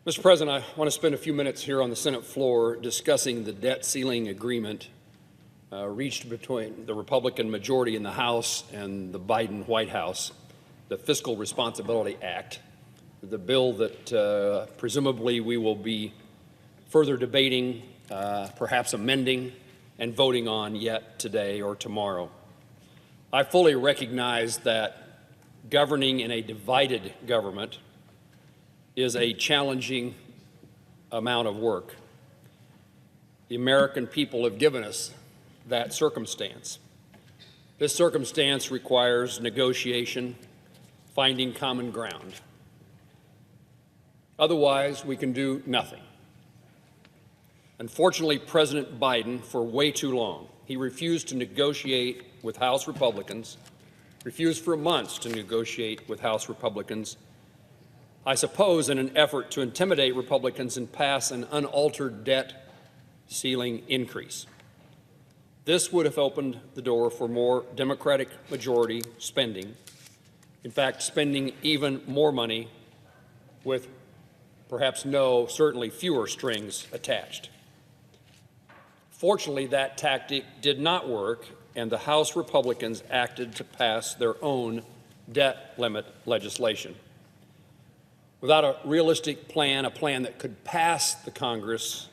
Mr. President, I want to spend a few minutes here on the Senate floor discussing the debt ceiling agreement reached between the Republican majority in the House and the Biden White House, the Fiscal Responsibility Act, the bill that presumably we will be further debating, perhaps amending, and voting on yet today or tomorrow. I fully recognize that governing in a divided government is a challenging amount of work. The American people have given us that circumstance. This circumstance requires negotiation, finding common ground. Otherwise, we can do nothing. Unfortunately, President Biden, for way too long, he refused to negotiate with House Republicans, refused for months to negotiate with House Republicans, I suppose in an effort to intimidate Republicans and pass an unaltered debt ceiling increase. This would have opened the door for more Democratic majority spending, in fact, spending even more money with perhaps certainly fewer strings attached. Fortunately, that tactic did not work, and the House Republicans acted to pass their own debt limit legislation. Without a realistic plan, a plan that could pass the Congress,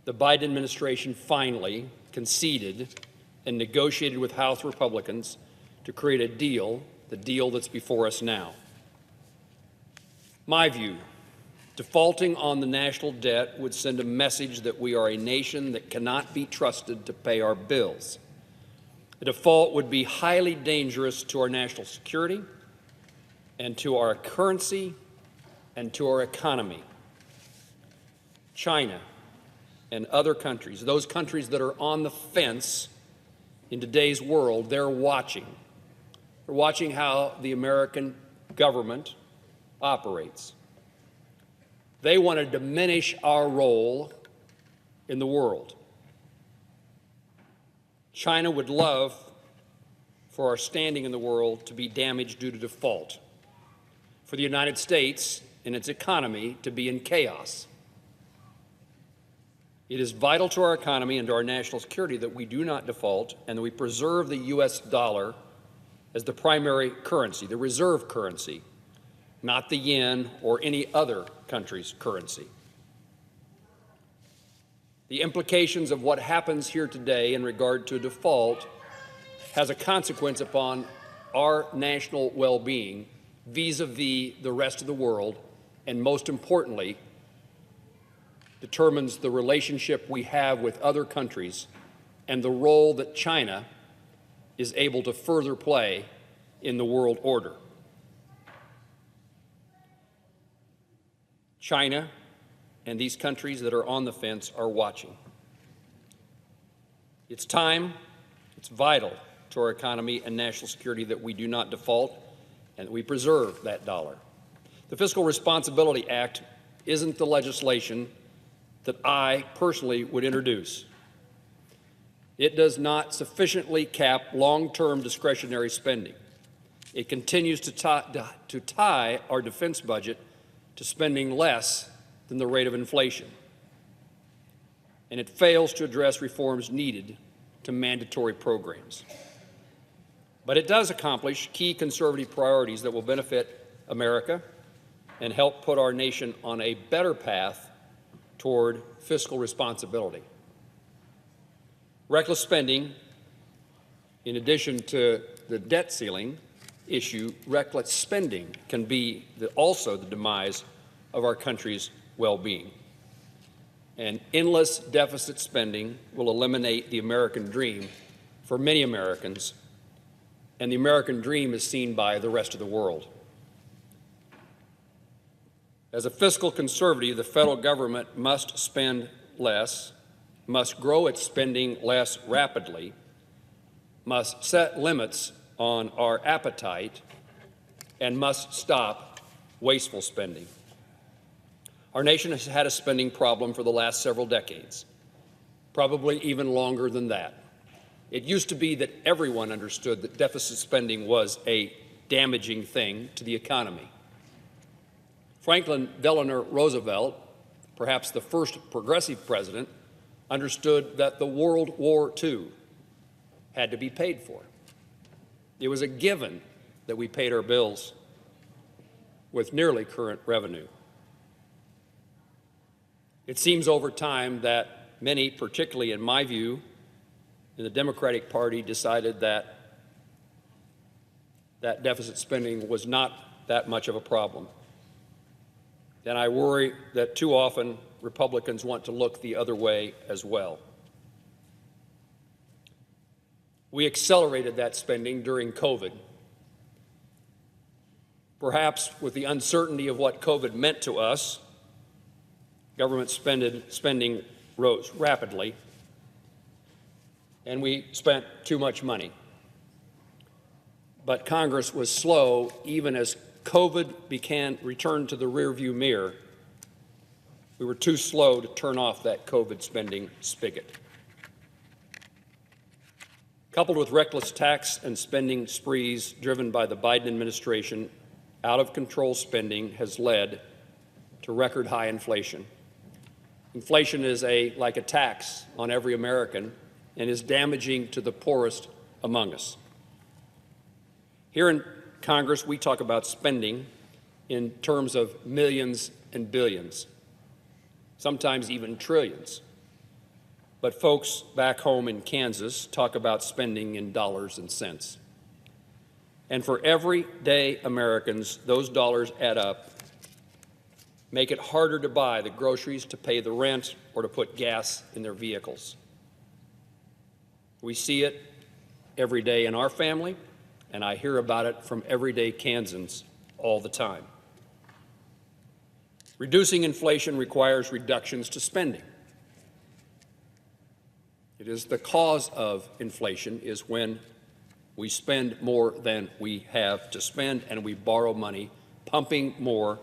the Biden administration finally conceded and negotiated with House Republicans to create a deal, the deal that's before us now. My view, defaulting on the national debt would send a message that we are a nation that cannot be trusted to pay our bills. A default would be highly dangerous to our national security and to our currency and to our economy. China and other countries, those countries that are on the fence in today's world, they're watching. They're watching how the American government operates. They want to diminish our role in the world. China would love for our standing in the world to be damaged due to default, for the United States and its economy to be in chaos. It is vital to our economy and to our national security that we do not default and that we preserve the U.S. dollar as the primary currency, the reserve currency, not the yen or any other country's currency. The implications of what happens here today in regard to default has a consequence upon our national well-being vis-a-vis the rest of the world, and most importantly, determines the relationship we have with other countries and the role that China is able to further play in the world order. China and these countries that are on the fence are watching. It's time, it's vital to our economy and national security that we do not default and that we preserve that dollar. The Fiscal Responsibility Act isn't the legislation that I personally would introduce. It does not sufficiently cap long-term discretionary spending. It continues to tie our defense budget to spending less than the rate of inflation. And it fails to address reforms needed to mandatory programs. But it does accomplish key conservative priorities that will benefit America and help put our nation on a better path toward fiscal responsibility. Reckless spending, in addition to the debt ceiling issue, reckless spending can be also the demise of our country's well-being. And endless deficit spending will eliminate the American dream for many Americans, and the American dream is seen by the rest of the world. As a fiscal conservative, the federal government must spend less, must grow its spending less rapidly, must set limits on our appetite, and must stop wasteful spending. Our nation has had a spending problem for the last several decades, probably even longer than that. It used to be that everyone understood that deficit spending was a damaging thing to the economy. Franklin Delano Roosevelt, perhaps the first progressive president, understood that the World War II had to be paid for. It was a given that we paid our bills with nearly current revenue. It seems over time that many, particularly in my view, in the Democratic Party, decided that deficit spending was not that much of a problem. And I worry that too often Republicans want to look the other way as well. We accelerated that spending during COVID. Perhaps with the uncertainty of what COVID meant to us, government spending rose rapidly, and we spent too much money. But Congress was slow, even as COVID returned to the rearview mirror. We were too slow to turn off that COVID spending spigot. Coupled with reckless tax and spending sprees driven by the Biden administration, out-of-control spending has led to record high inflation. Inflation is like a tax on every American and is damaging to the poorest among us. Here in Congress, we talk about spending in terms of millions and billions, sometimes even trillions. But folks back home in Kansas talk about spending in dollars and cents. And for everyday Americans, those dollars add up, make it harder to buy the groceries, to pay the rent, or to put gas in their vehicles. We see it every day in our family, and I hear about it from everyday Kansans all the time. Reducing inflation requires reductions to spending. It is the cause of inflation is when we spend more than we have to spend and we borrow money, pumping more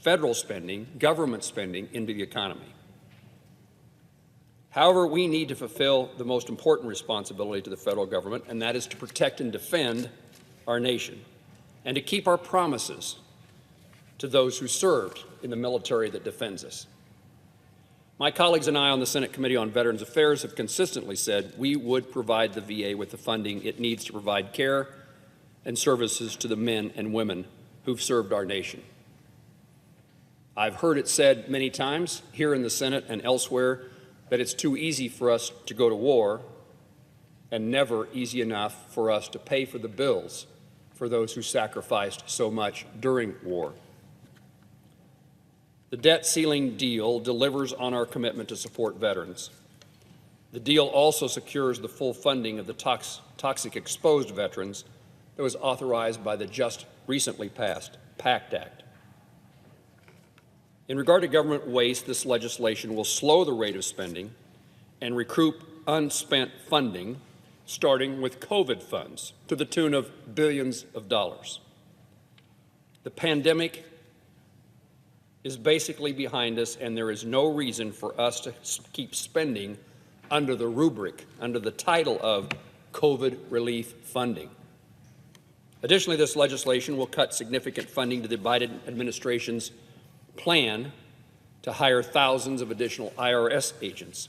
federal spending, government spending into the economy. However, we need to fulfill the most important responsibility to the federal government, and that is to protect and defend our nation and to keep our promises to those who served in the military that defends us. My colleagues and I on the Senate Committee on Veterans Affairs have consistently said we would provide the VA with the funding it needs to provide care and services to the men and women who've served our nation. I've heard it said many times here in the Senate and elsewhere that it's too easy for us to go to war and never easy enough for us to pay for the bills for those who sacrificed so much during war. The debt ceiling deal delivers on our commitment to support veterans. The deal also secures the full funding of the toxic exposed veterans that was authorized by the just recently passed PACT Act. In regard to government waste, this legislation will slow the rate of spending and recoup unspent funding, starting with COVID funds to the tune of billions of dollars. The pandemic is basically behind us, and there is no reason for us to keep spending under the rubric, under the title of COVID relief funding. Additionally, this legislation will cut significant funding to the Biden administration's plan to hire thousands of additional IRS agents.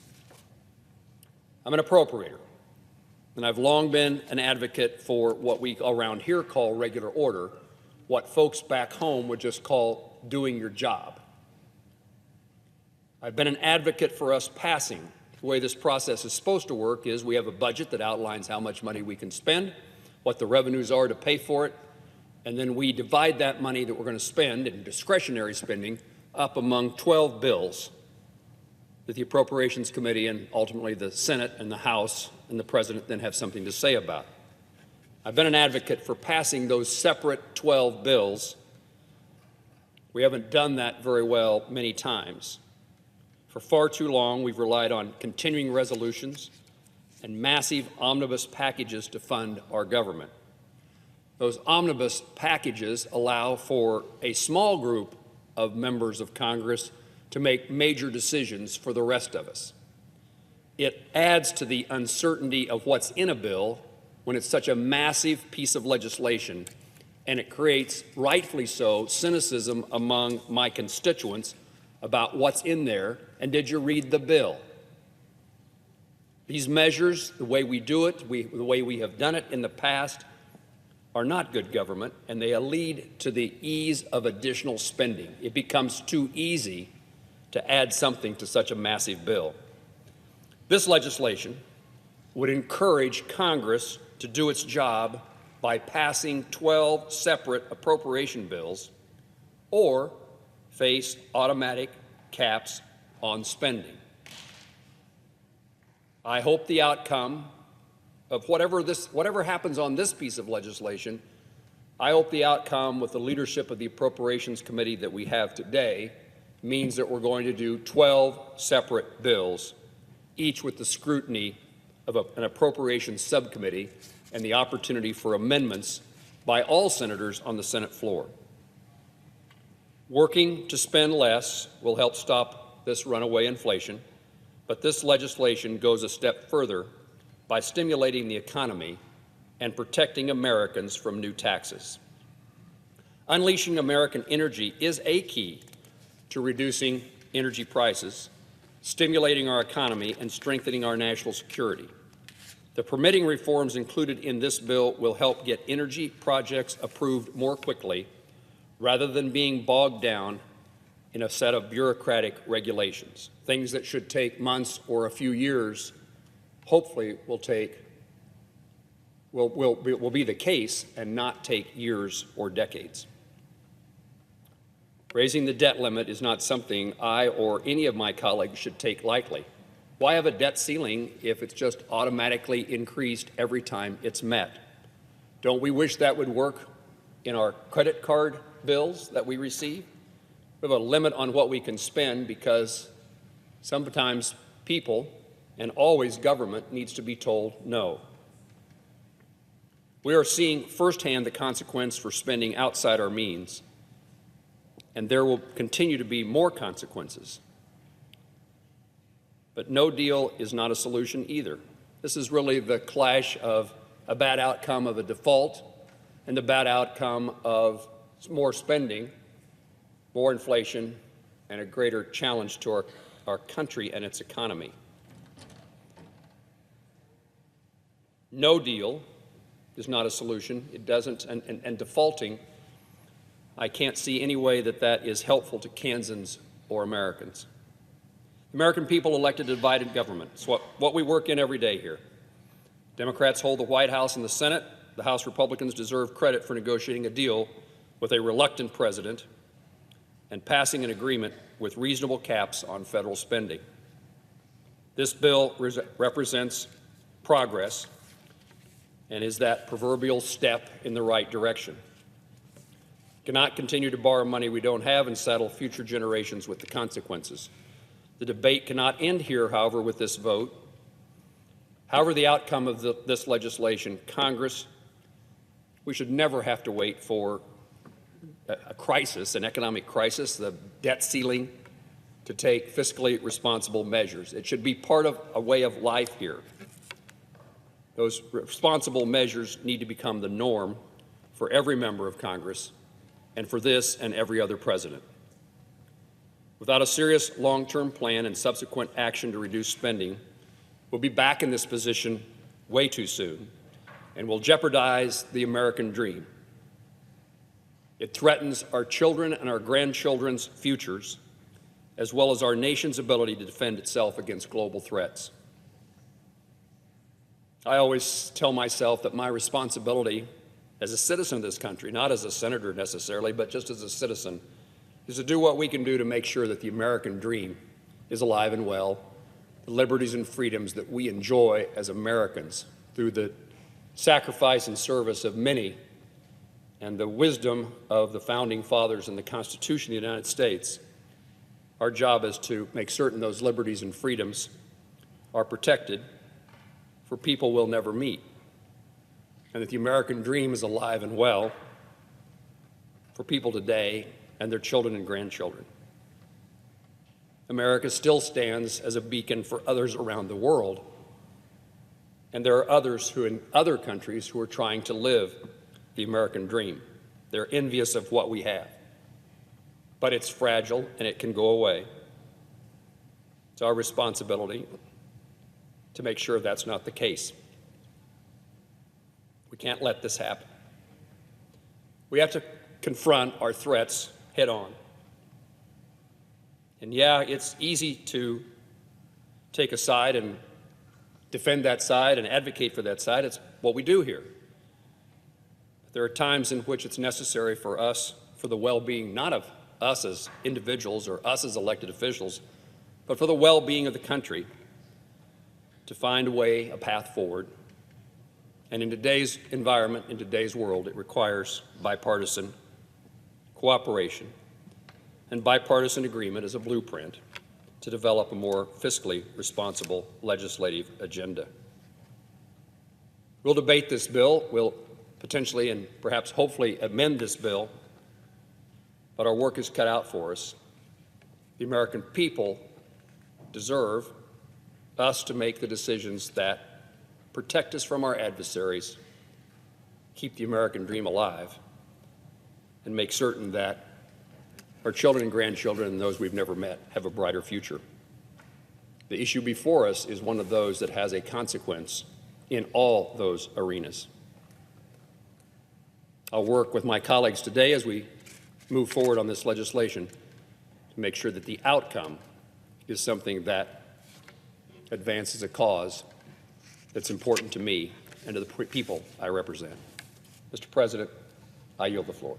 I'm an appropriator, and I've long been an advocate for what we around here call regular order, what folks back home would just call doing your job. I've been an advocate for us passing. The way this process is supposed to work is we have a budget that outlines how much money we can spend, what the revenues are to pay for it, and then we divide that money that we're going to spend in discretionary spending up among 12 bills that the Appropriations Committee and ultimately the Senate and the House and the President then have something to say about. I've been an advocate for passing those separate 12 bills. We haven't done that very well many times. For far too long, we've relied on continuing resolutions and massive omnibus packages to fund our government. Those omnibus packages allow for a small group of members of Congress to make major decisions for the rest of us. It adds to the uncertainty of what's in a bill when it's such a massive piece of legislation and it creates, rightfully so, cynicism among my constituents about what's in there, and did you read the bill? These measures, the way we do it, the way we have done it in the past, are not good government, and they lead to the ease of additional spending. It becomes too easy to add something to such a massive bill. This legislation would encourage Congress to do its job by passing 12 separate appropriation bills or face automatic caps on spending. I hope the outcome of whatever happens on this piece of legislation, I hope the outcome with the leadership of the Appropriations Committee that we have today means that we're going to do 12 separate bills, each with the scrutiny of an appropriations subcommittee and the opportunity for amendments by all senators on the Senate floor. Working to spend less will help stop this runaway inflation, but this legislation goes a step further by stimulating the economy and protecting Americans from new taxes. Unleashing American energy is a key to reducing energy prices, stimulating our economy, and strengthening our national security. The permitting reforms included in this bill will help get energy projects approved more quickly rather than being bogged down in a set of bureaucratic regulations. Things that should take months or a few years hopefully will be the case and not take years or decades. Raising the debt limit is not something I or any of my colleagues should take lightly. Why have a debt ceiling if it's just automatically increased every time it's met? Don't we wish that would work in our credit card bills that we receive? We have a limit on what we can spend because sometimes people and always government needs to be told no. We are seeing firsthand the consequence for spending outside our means, and there will continue to be more consequences. But no deal is not a solution either. This is really the clash of a bad outcome of a default and the bad outcome of more spending, more inflation, and a greater challenge to our country and its economy. No deal is not a solution. It doesn't, and defaulting, I can't see any way that that is helpful to Kansans or Americans. The American people elected a divided government. It's what we work in every day here. Democrats hold the White House and the Senate. The House Republicans deserve credit for negotiating a deal with a reluctant president and passing an agreement with reasonable caps on federal spending. This bill represents progress and is that proverbial step in the right direction. We cannot continue to borrow money we don't have and saddle future generations with the consequences. The debate cannot end here, however, with this vote. However, the outcome of this legislation, Congress, we should never have to wait for a crisis, an economic crisis, the debt ceiling, to take fiscally responsible measures. It should be part of a way of life here. Those responsible measures need to become the norm for every member of Congress and for this and every other president. Without a serious long-term plan and subsequent action to reduce spending, we'll be back in this position way too soon and will jeopardize the American dream. It threatens our children and our grandchildren's futures, as well as our nation's ability to defend itself against global threats. I always tell myself that my responsibility as a citizen of this country, not as a senator necessarily, but just as a citizen, is to do what we can do to make sure that the American dream is alive and well, the liberties and freedoms that we enjoy as Americans through the sacrifice and service of many and the wisdom of the Founding Fathers and the Constitution of the United States. Our job is to make certain those liberties and freedoms are protected for people we'll never meet, and that the American dream is alive and well for people today and their children and grandchildren. America still stands as a beacon for others around the world, and there are others who in other countries who are trying to live the American dream. They're envious of what we have. But it's fragile and it can go away. It's our responsibility to make sure that's not the case. We can't let this happen. We have to confront our threats head on. And yeah, it's easy to take a side and defend that side and advocate for that side. It's what we do here. But there are times in which it's necessary for us, for the well-being not of us as individuals or us as elected officials, but for the well-being of the country, to find a way, a path forward. And in today's environment, in today's world, it requires bipartisan cooperation and bipartisan agreement as a blueprint to develop a more fiscally responsible legislative agenda. We'll debate this bill. We'll potentially and perhaps hopefully amend this bill, but our work is cut out for us. The American people deserve us to make the decisions that protect us from our adversaries, keep the American dream alive, and make certain that our children and grandchildren and those we've never met have a brighter future. The issue before us is one of those that has a consequence in all those arenas. I'll work with my colleagues today as we move forward on this legislation to make sure that the outcome is something that advances a cause that's important to me and to the people I represent. Mr. President, I yield the floor.